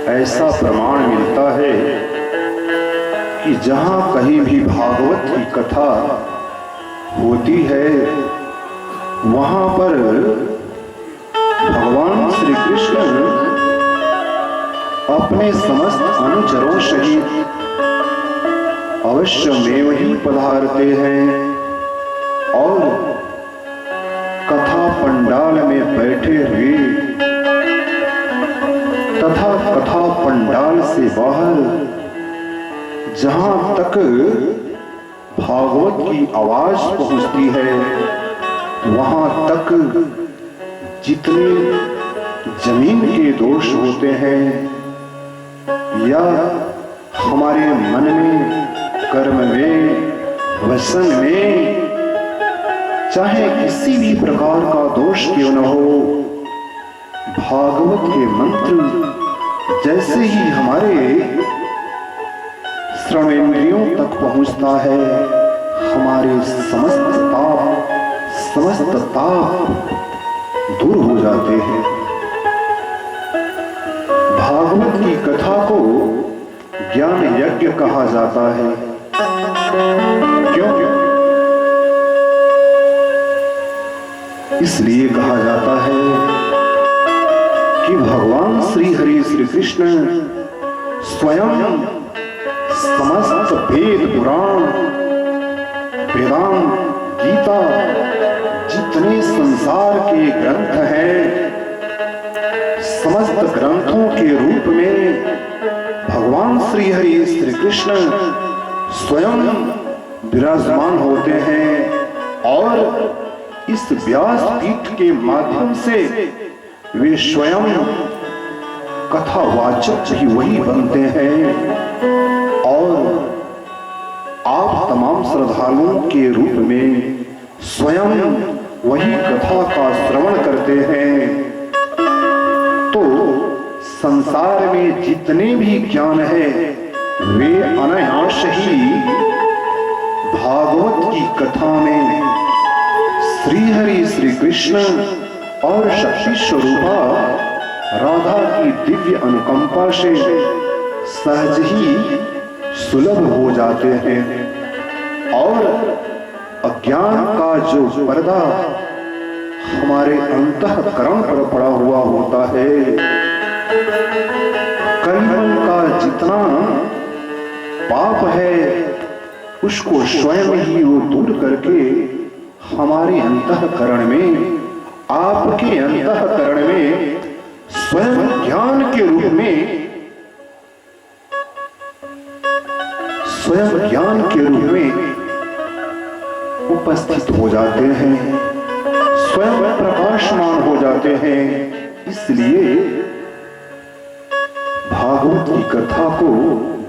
ऐसा प्रमाण मिलता है कि जहां कहीं भी भागवत की कथा होती है वहां पर भगवान श्री कृष्ण अपने समस्त अनुचरों सहित अवश्य में वही पधारते हैं और कथा पंडाल में बैठे हुए तथा कथा पंडाल से बाहर जहां तक भागवत की आवाज पहुंचती है वहां तक जितने जमीन के दोष होते हैं या हमारे मन में, कर्म में, वचन में चाहे किसी भी प्रकार का दोष क्यों न हो, भागवत के मंत्र जैसे ही हमारे श्रवणेंद्रियों तक पहुंचता है हमारे समस्त ताप दूर हो जाते हैं। भागवत की कथा को ज्ञान यज्ञ कहा जाता है। क्यों? इसलिए कहा जाता है कि भगवान श्री हरि श्री कृष्ण स्वयं समस्त वेद पुराण, वेदांत, गीता, जितने संसार के ग्रंथ हैं समस्त ग्रंथों के रूप में भगवान श्री हरि श्री कृष्ण स्वयं विराजमान होते हैं और इस व्यास पीठ के माध्यम से वे स्वयं कथावाचक ही वही बनते हैं और आप तमाम श्रद्धालुओं के रूप में स्वयं वही कथा का श्रवण करते हैं। तो संसार में जितने भी ज्ञान है वे अनायास ही भागवत की कथा में श्री हरि श्री कृष्ण और शक्ति स्वरूपा राधा की दिव्य अनुकंपा से सहज ही सुलभ हो जाते हैं और अज्ञान का जो पर्दा हमारे अंतःकरण पर पड़ा हुआ होता है, कलयुग का जितना पाप है उसको स्वयं ही वो दूर करके हमारे अंतःकरण में, आपके अंतःकरण में स्वयं ज्ञान के रूप में, स्वयं ज्ञान के रूप में उपस्थित हो जाते हैं, स्वयं प्रकाशमान हो जाते हैं। इसलिए भागवत की कथा को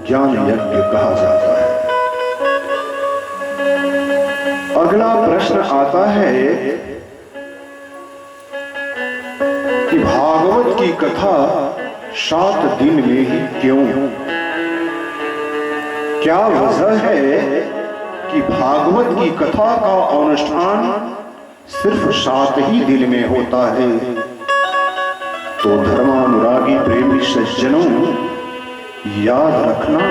ज्ञान यज्ञ कहा जाता है। अगला प्रश्न आता है कि भागवत की कथा 7 दिन में ही क्यों? क्या वजह है कि भागवत की कथा का अनुष्ठान सिर्फ 7 ही दिन में होता है? तो धर्मानुरागी प्रेमी सज्जनों याद रखना,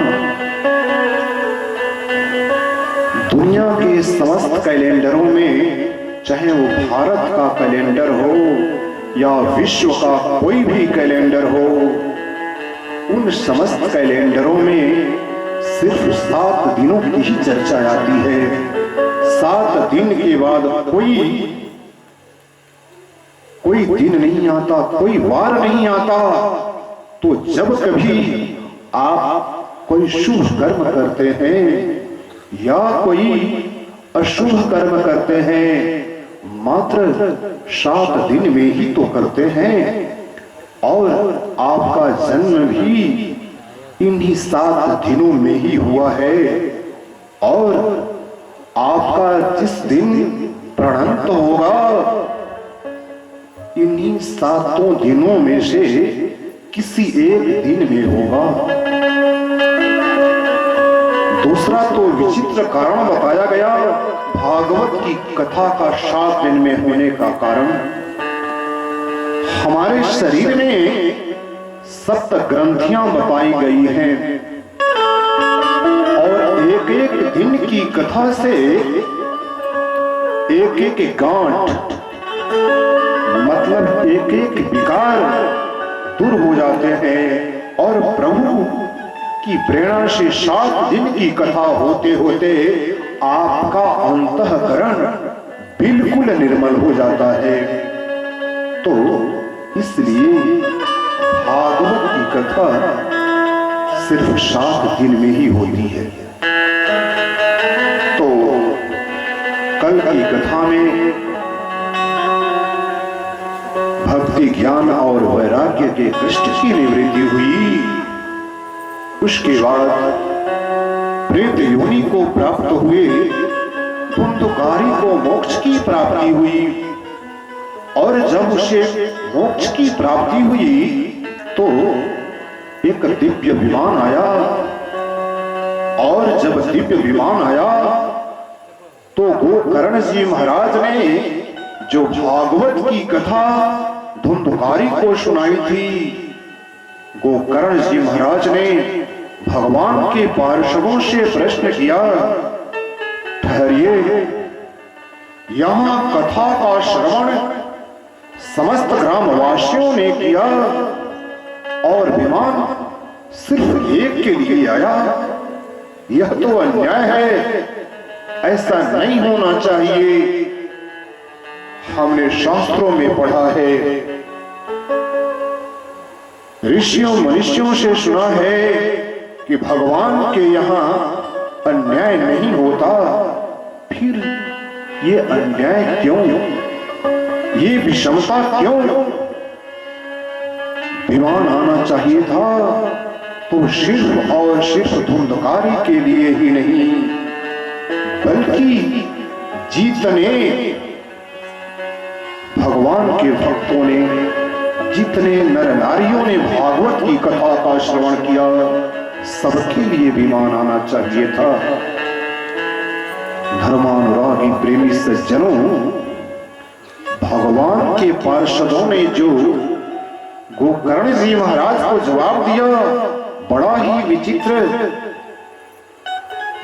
दुनिया के समस्त कैलेंडरों में, चाहे वो भारत का कैलेंडर हो या विश्व का कोई भी कैलेंडर हो, उन समस्त कैलेंडरों में सिर्फ 7 दिनों की ही चर्चा आती है। 7 दिन के बाद कोई दिन नहीं आता, कोई वार नहीं आता। तो जब कभी आप कोई शुभ कर्म करते हैं या कोई अशुभ कर्म करते हैं, मात्र 7 दिन में ही तो करते हैं और आपका जन्म भी इन्हीं 7 दिनों में ही हुआ है और आपका जिस दिन प्रणंत होगा इन्हीं 7 दिनों में से किसी एक दिन में होगा। दूसरा तो विचित्र कारण बताया गया भागवत की कथा का 7 दिन में होने का कारण, हमारे शरीर में सप्त ग्रंथियां बताई गई हैं और एक एक दिन की कथा से एक एक गांठ मतलब एक एक विकार दूर हो जाते हैं और प्रभु की प्रेरणा से 7 दिन की कथा होते होते आपका अंतःकरण बिल्कुल निर्मल हो जाता है। तो इसलिए भागवत की कथा सिर्फ 7 दिन में ही होती है। तो कल की कथा में भक्ति ज्ञान और वैराग्य के कष्ट की निवृत्ति हुई। उसके बाद प्रेत योनि को प्राप्त हुए धुंधकारी को मोक्ष की प्राप्ति हुई और जब उसे मोक्ष की प्राप्ति हुई तो एक दिव्य विमान आया और जब दिव्य विमान आया तो गोकर्ण जी महाराज ने जो भागवत की कथा धुंधकारी को सुनाई थी, गोकर्ण जी महाराज ने भगवान के पार्षदों से प्रश्न किया, ठहरिए, यहां कथा का श्रवण समस्त ग्रामवासियों ने किया और विमान सिर्फ एक के लिए आया। यह तो अन्याय है, ऐसा नहीं होना चाहिए। हमने शास्त्रों में पढ़ा है, ऋषियों मनुष्यों से सुना है कि भगवान के यहाँ अन्याय नहीं होता, फिर ये अन्याय क्यों, ये विषमता क्यों? विमान आना चाहिए था तो सिर्फ और सिर्फ धुंधकारी के लिए ही नहीं, बल्कि जितने भगवान के भक्तों ने, जितने नर नारियों ने भागवत की कथा का श्रवण किया, सबके लिए विमान आना चाहिए था। धर्मानुरागी प्रेमी सज्जनों, भगवान के पार्षदों ने जो गोकर्ण जी महाराज को जवाब दिया, बड़ा ही विचित्र।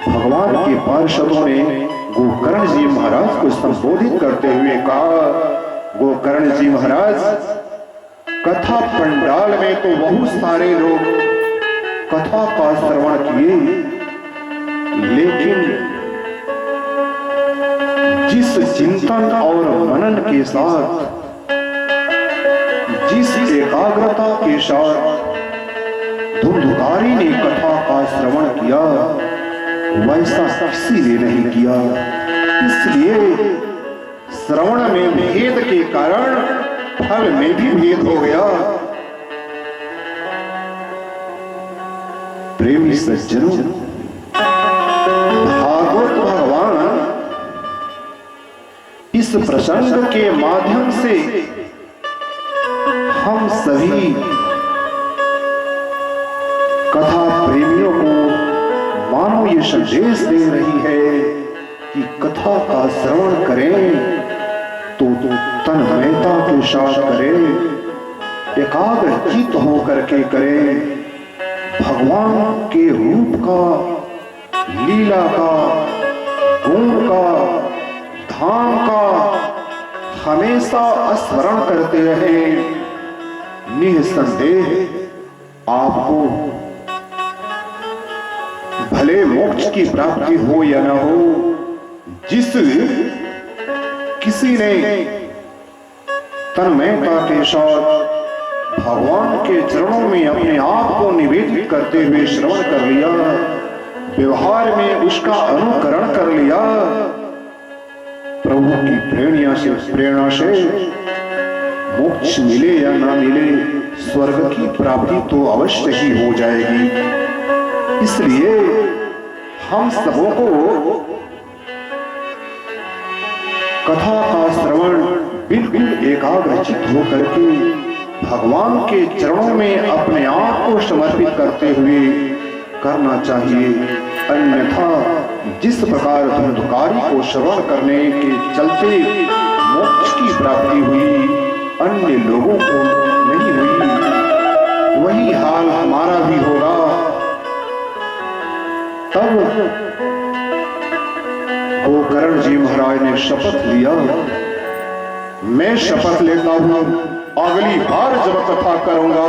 भगवान के पार्षदों ने गोकर्ण जी महाराज को संबोधित करते हुए कहा, गोकर्ण जी महाराज, कथा पंडाल में तो बहुत सारे लोग कथा का श्रवण किए, लेकिन जिस चिंतन और मनन के साथ, जिस एकाग्रता के साथ धुंधकारी ने कथा का श्रवण किया, वैसा किसी ने नहीं किया। इसलिए श्रवण में भेद के कारण फल में भी भेद हो गया। प्रेमी सज्जनों, भागवत भगवान इस प्रसंग के माध्यम से हम सभी कथा प्रेमियों को मानो ये संदेश दे रही है कि कथा का श्रवण करें तो तन्मयता के साथ करें, एकाग्र चित्त होकर के करें, भगवान के रूप का, लीला का, गुण का, धाम का हमेशा स्मरण करते रहें। निसंदेह आपको भले मोक्ष की प्राप्ति हो या न हो, जिस किसी ने तन्मयता के साथ भगवान के चरणों में अपने आप को निवेदित करते हुए श्रवण कर लिया, व्यवहार में उसका अनुकरण कर लिया, प्रभु की प्रेरणा से मोक्ष मिले या ना मिले, स्वर्ग की प्राप्ति तो अवश्य ही हो जाएगी। इसलिए हम सबों को कथा का श्रवण बिल्कुल एकाग्रचित होकर के भगवान के चरणों में अपने आप को समर्पित करते हुए करना चाहिए। अन्यथा जिस प्रकार धुंधकारी को श्रवण करने के चलते मोक्ष की प्राप्ति हुई, अन्य लोगों को नहीं हुई, वही गोकर्ण जी महाराज ने शपथ लिया, मैं शपथ लेता हूं अगली बार जब कथा करूंगा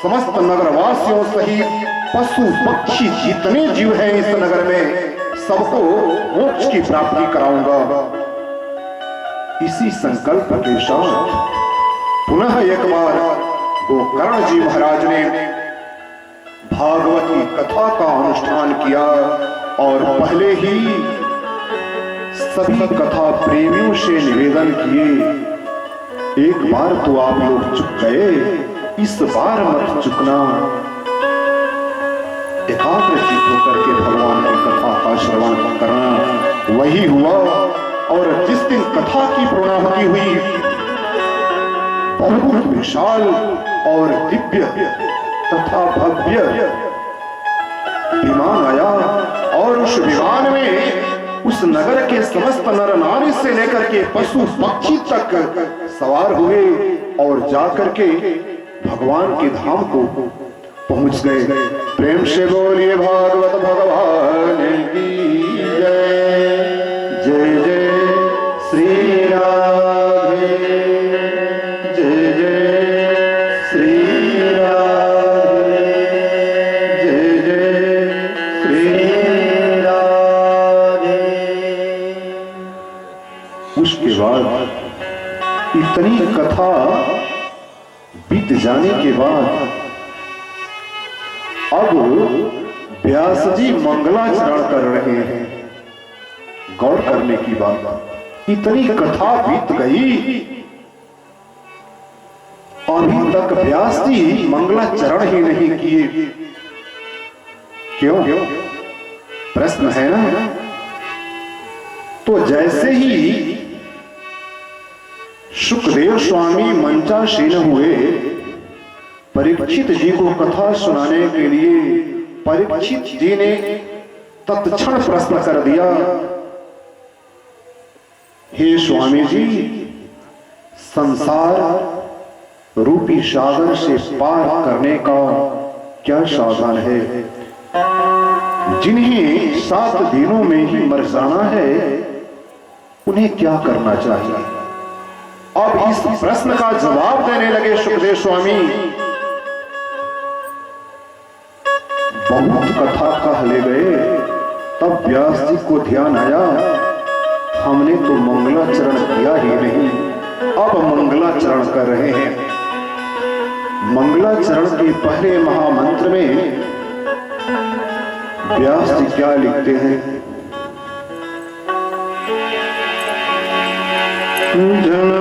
समस्त नगरवासियों सहित पशु पक्षी जितने जीव हैं इस नगर में सबको मोक्ष की प्राप्ति कराऊंगा। इसी संकल्प के साथ पुनः एक बार गोकर्ण जी महाराज ने भागवत की कथा का अनुष्ठान किया और पहले ही सभी कथा प्रेमियों से निवेदन किए, एक बार तो आप लोग चुक गए, इस बार मत चुकना। एकाग्रचित्त होकर के भगवान की कथा का श्रवण करना वही हुआ। और जिस दिन कथा की पूर्णाहुति हुई बहुत विशाल और दिव्य तथा भव्य विमान आया और उस विमान में उस नगर के समस्त नर नारी से लेकर के पशु पक्षी तक सवार हुए और जाकर के भगवान के धाम को पहुंच गए। प्रेम से बोलिए भागवत भगवान की जय। जय जय श्री राधे, जय जय श्री राधे, जय जय श्री राधे। उसके बाद इतनी कथा बीत जाने के बाद अब व्यास जी मंगलाचरण कर रहे हैं। गौर करने की बात, इतनी कथा बीत गई, अभी तक व्यास जी मंगलाचरण ही नहीं किए। क्यों? प्रश्न है ना। तो जैसे ही सुखदेव स्वामी मंचासीन हुए, परीक्षित जी को कथा सुनाने के लिए परीक्षित जी ने तत्क्षण प्रश्न कर दिया, हे स्वामी जी, संसार रूपी सागर से पार करने का क्या साधन है? जिन्हें 7 दिनों में ही मर जाना है उन्हें क्या करना चाहिए? अब इस प्रश्न का जवाब देने लगे सुखदेव स्वामी। बहुत कथा कह ले गए, तब व्यास जी को ध्यान आया, हमने तो मंगलाचरण किया ही नहीं, अब मंगलाचरण कर रहे हैं। मंगलाचरण के पहले महामंत्र में व्यास जी क्या लिखते हैं? जन